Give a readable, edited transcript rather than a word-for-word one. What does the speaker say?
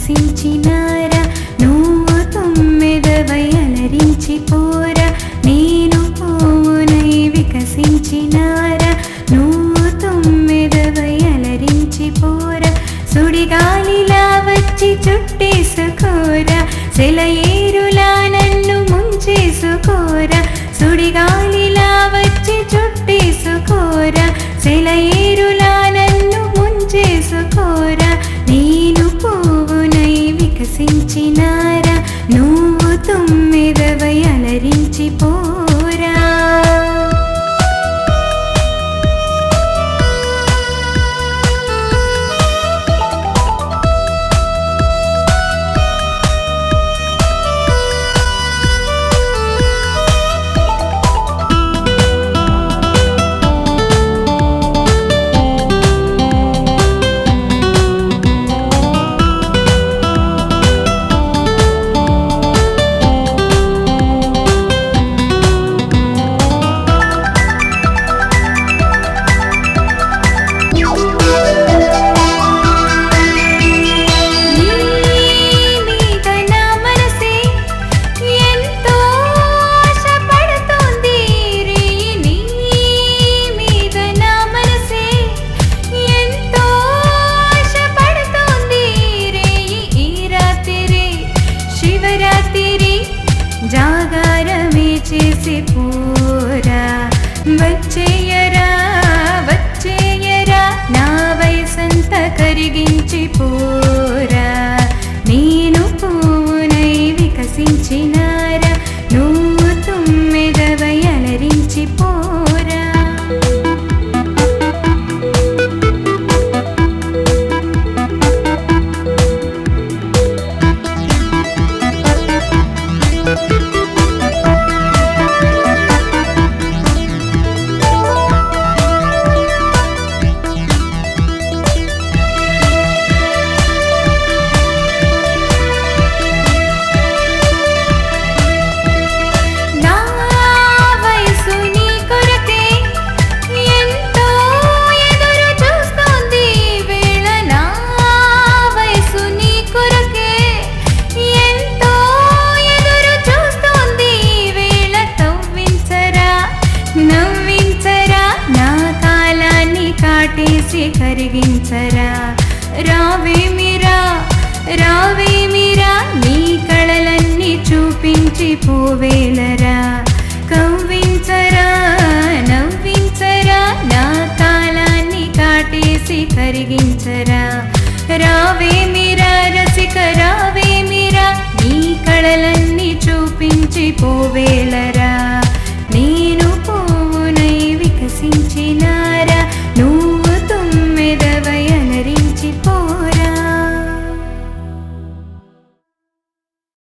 వికసించినారా నువ్వు తొమ్మిదవై అలరించిపోరా నేను పువ్వునై వికసించినారా నువ్వు తొమ్మిదవై అలరించిపోరా సుడిగాలిలా వచ్చి చుట్టేసుకోరా సెలయేరులా నన్ను ముంచేసుకోరా సుడిగాలిలా వచ్చి చుట్టేసుకోరా సెలయేరులా నన్ను ముంచేసుకోరా నేను పువ్వునై వికసించినారా నువ్వు తొమ్మిదవై అలరించిపోరా జాగారమే చేసి పోరా వచ్చేయరా వచ్చేయరా నా వయసంతా కరిగించి పోరా నేను పువ్వునై వికసించినారా నువ్వు తొమ్మిదవై అలరించి పోరా కాటేసి కరిగించరా రావేమిరా రావేమిరా నీ కళలన్నీ చూపించి పోవేలరా కవ్వించరా నవ్వించరా నా కాలాన్ని కాటేసి కరిగించరా రావేమిరా రసిక రావేమిరా నీ కళలన్నీ చూపించి పోవేలరా